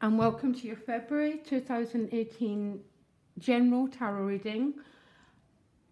and welcome to your February 2018 general tarot reading.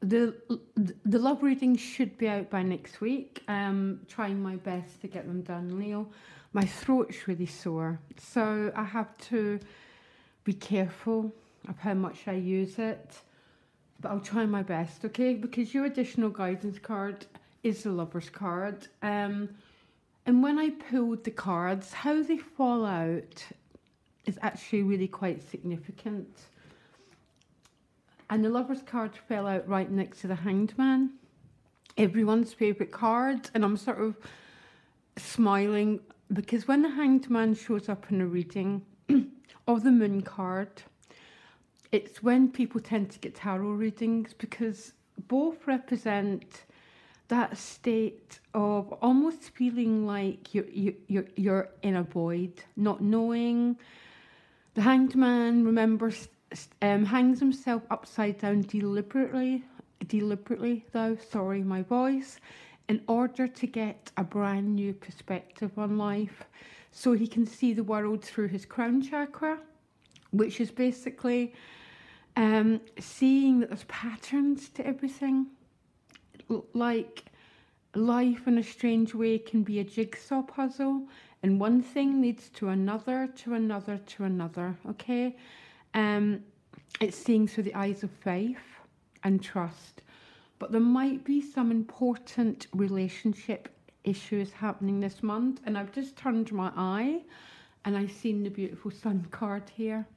The the love reading should be out by next week. Trying my best to get them done, Leo. My throat's really sore, so I have to be careful of how much I use it. But I'll try my best, okay? Because your additional guidance card is the Lover's card. And when I pulled the cards, how they fall out is actually really quite significant. And the Lover's card fell out right next to the Hanged Man, everyone's favourite card. And I'm sort of smiling because when the Hanged Man shows up in a reading of the Moon card, it's when people tend to get tarot readings because both represent that state of almost feeling like you're in a void, not knowing. The Hanged Man, remember, hangs himself upside down deliberately though, sorry my voice, in order to get a brand new perspective on life. So he can see the world through his crown chakra, which is basically seeing that there's patterns to everything. Like life in a strange way can be a jigsaw puzzle, and one thing leads to another, okay? It's seeing through the eyes of faith and trust. But there might be some important relationship issues happening this month, and I've just turned my eye and I've seen the beautiful Sun card here,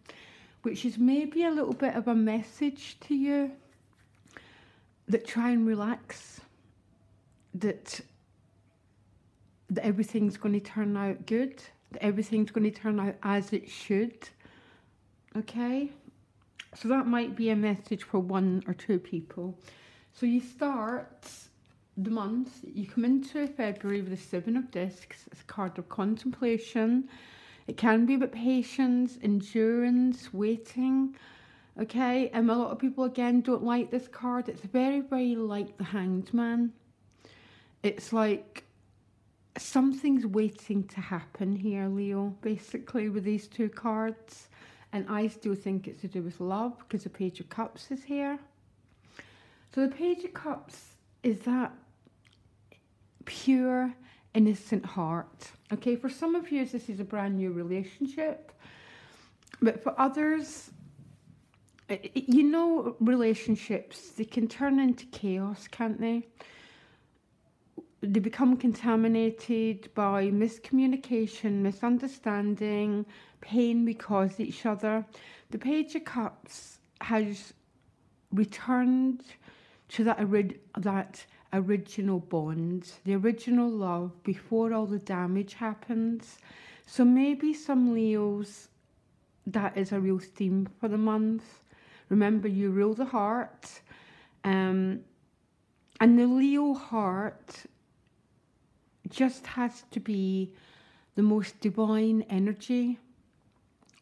which is maybe a little bit of a message to you that try and relax, that everything's going to turn out good, that everything's going to turn out as it should, okay? So that might be a message for one or two people. So you start the month, you come into February with the Seven of Discs. It's a card of contemplation. It can be about patience, endurance, waiting, okay? A lot of people, again, don't like this card. It's very, very like the Hanged Man. It's like something's waiting to happen here, Leo, basically, with these two cards. And I still think it's to do with love because the Page of Cups is here. So the Page of Cups is that pure, innocent heart. Okay, for some of you, this is a brand new relationship. But for others, you know, relationships, they can turn into chaos, can't they? They become contaminated by miscommunication, misunderstanding, pain we cause each other. The Page of Cups has returned to that original bond, the original love before all the damage happens. So maybe some Leos, that is a real theme for the month. Remember, you rule the heart. And the Leo heart just has to be the most divine energy,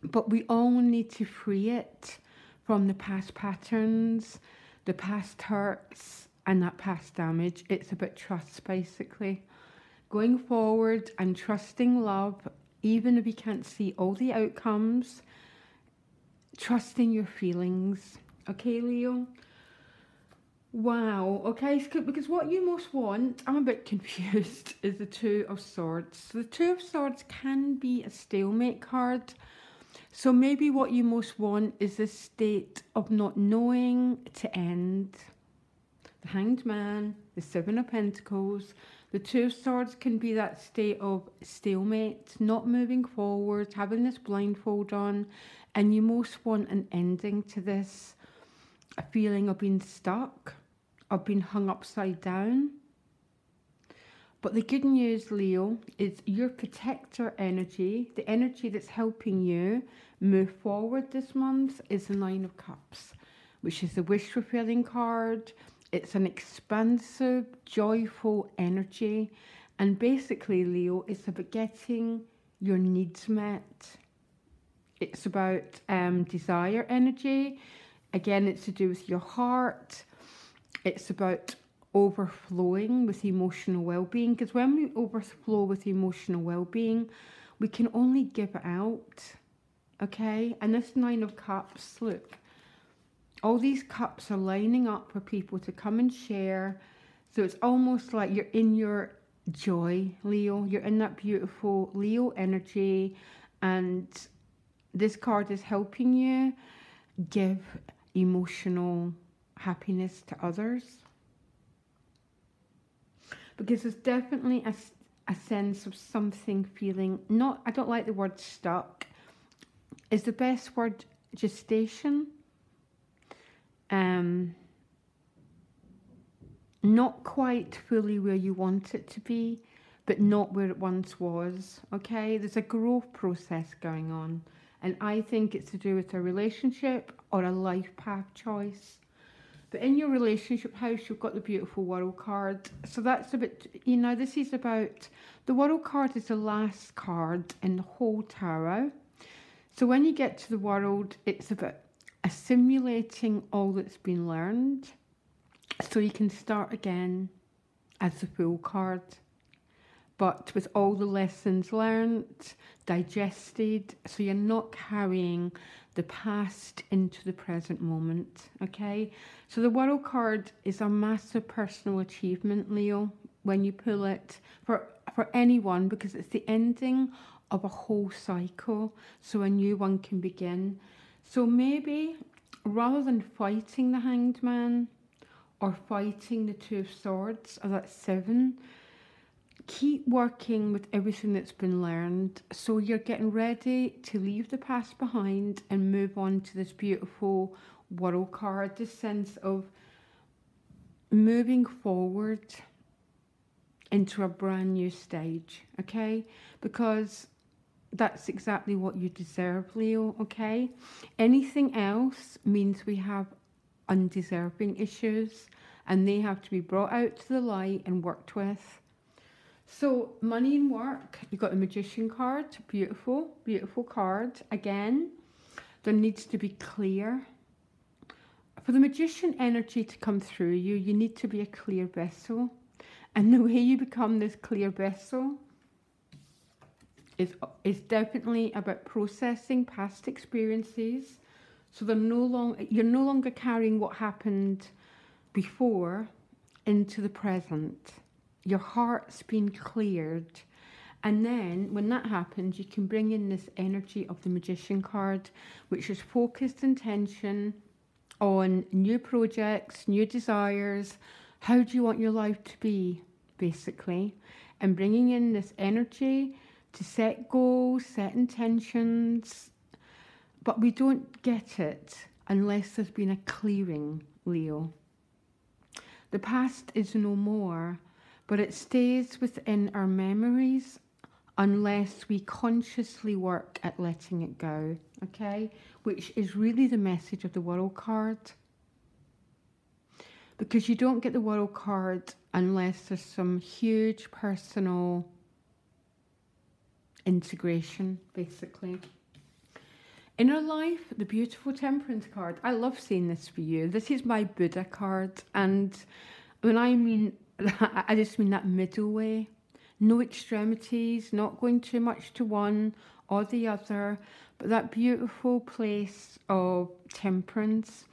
but we all need to free it from the past patterns, the past hurts, and that past damage. It's about trust, basically. Going forward and trusting love, even if you can't see all the outcomes, trusting your feelings. Okay, Leo? Wow, okay, because what you most want, I'm a bit confused, is the Two of Swords. So the Two of Swords can be a stalemate card. So maybe what you most want is this state of not knowing to end. The Hanged Man, the Seven of Pentacles, the Two of Swords can be that state of stalemate, not moving forward, having this blindfold on, and you most want an ending to this, a feeling of being stuck, of being hung upside down. But the good news, Leo, is your protector energy, the energy that's helping you move forward this month, is the Nine of Cups, which is the wish fulfilling card. It's an expansive, joyful energy. And basically, Leo, it's about getting your needs met. It's about desire energy. Again, it's to do with your heart. It's about overflowing with emotional well-being, because when we overflow with emotional well-being, we can only give it out. okay? And this Nine of Cups, look, all these cups are lining up for people to come and share. So it's almost like you're in your joy, Leo. You're in that beautiful Leo energy, and this card is helping you give emotional happiness to others. Because there's definitely a sense of something feeling, not, I don't like the word stuck. Is the best word gestation? Not quite fully where you want it to be, but not where it once was, okay? There's a growth process going on, and I think it's to do with a relationship or a life path choice. But in your relationship house, you've got the beautiful World card. So that's a bit, you know, this is about, the World card is the last card in the whole tarot. So when you get to the World, it's about assimilating all that's been learned, so you can start again as the Fool card, but with all the lessons learned, digested, so you're not carrying the past into the present moment, okay? So the World card is a massive personal achievement, Leo, when you pull it, for anyone, because it's the ending of a whole cycle, so a new one can begin. So maybe rather than fighting the Hanged Man or fighting the Two of Swords, or that 7, keep working with everything that's been learned. So you're getting ready to leave the past behind and move on to this beautiful World card, this sense of moving forward into a brand new stage, okay? Because that's exactly what you deserve, Leo, okay? Anything else means we have undeserving issues, and they have to be brought out to the light and worked with. So money and work, you've got the Magician card, beautiful, beautiful card. Again, there needs to be clear. For the Magician energy to come through you, you need to be a clear vessel. And the way you become this clear vessel is definitely about processing past experiences. So you're no longer carrying what happened before into the present. Your heart's been cleared. And then when that happens, you can bring in this energy of the Magician card, which is focused intention on new projects, new desires. How do you want your life to be, basically? And bringing in this energy to set goals, set intentions. But we don't get it unless there's been a clearing, Leo. The past is no more, but it stays within our memories unless we consciously work at letting it go, okay? Which is really the message of the World card. Because you don't get the World card unless there's some huge personal integration, basically. Inner life, the beautiful Temperance card. I love seeing this for you. This is my Buddha card. And when I mean, I just mean that middle way. No extremities, not going too much to one or the other, but that beautiful place of temperance.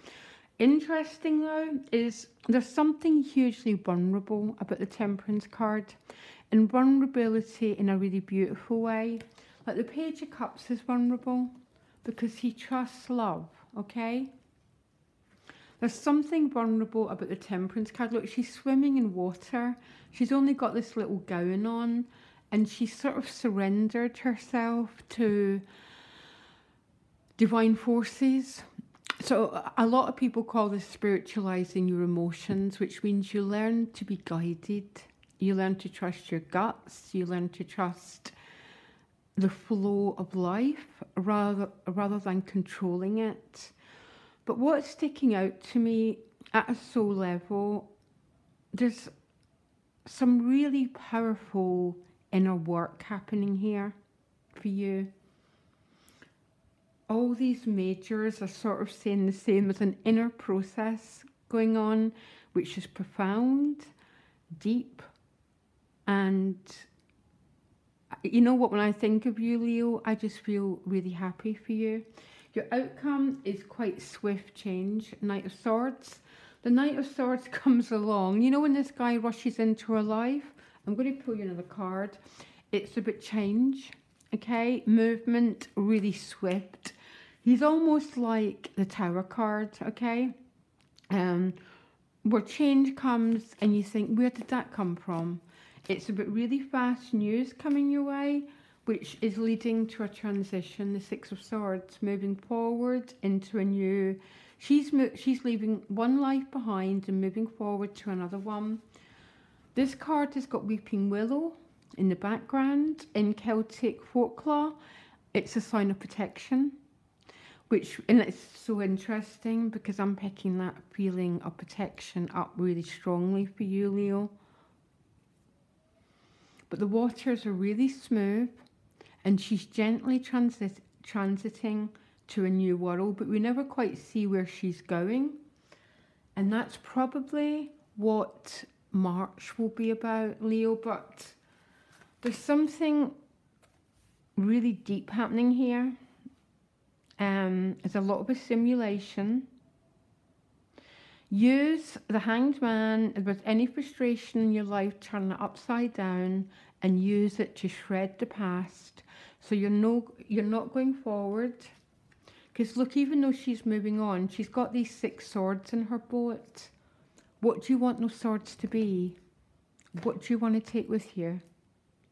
Interesting though, is there's something hugely vulnerable about the Temperance card, and vulnerability in a really beautiful way. Like the Page of Cups is vulnerable because he trusts love, okay? There's something vulnerable about the Temperance card. Look, she's swimming in water. She's only got this little gown on, and she sort of surrendered herself to divine forces. So a lot of people call this spiritualizing your emotions, which means you learn to be guided. You learn to trust your guts. You learn to trust the flow of life rather than controlling it. But what's sticking out to me at a soul level, there's some really powerful inner work happening here for you. All these majors are sort of saying the same. There's an inner process going on, which is profound, deep, and you know what, when I think of you, Leo, I just feel really happy for you. Your outcome is quite swift change. Knight of Swords. The Knight of Swords comes along. You know when this guy rushes into her life? I'm going to pull you another card. It's about change, okay? Movement, really swift. He's almost like the Tower card, okay? Where change comes and you think, where did that come from? It's about really fast news coming your way, which is leading to a transition. The Six of Swords, moving forward into a new... She's leaving one life behind and moving forward to another one. This card has got Weeping Willow in the background. In Celtic folklore, it's a sign of protection. And it's so interesting because I'm picking that feeling of protection up really strongly for you, Leo. But the waters are really smooth and she's gently transiting to a new world, but we never quite see where she's going. And that's probably what March will be about, Leo. But there's something really deep happening here. There's a lot of a simulation. Use the Hanged Man. If there's any frustration in your life, turn it upside down and use it to shred the past. So you're not going forward. Because look, even though she's moving on, she's got these 6 swords in her boat. What do you want those swords to be? What do you want to take with you?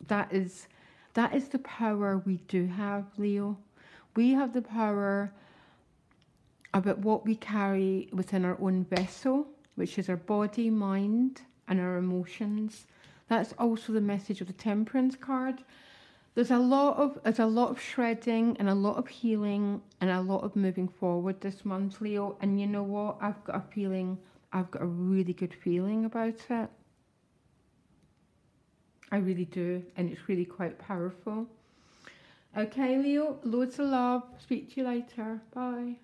That is the power we do have, Leo. We have the power about what we carry within our own vessel, which is our body, mind, and our emotions. That's also the message of the Temperance card. There's a lot of shredding and a lot of healing and a lot of moving forward this month, Leo. And you know what? I've got a really good feeling about it. I really do, and it's really quite powerful. Okay, Leo, loads of love. Speak to you later. Bye.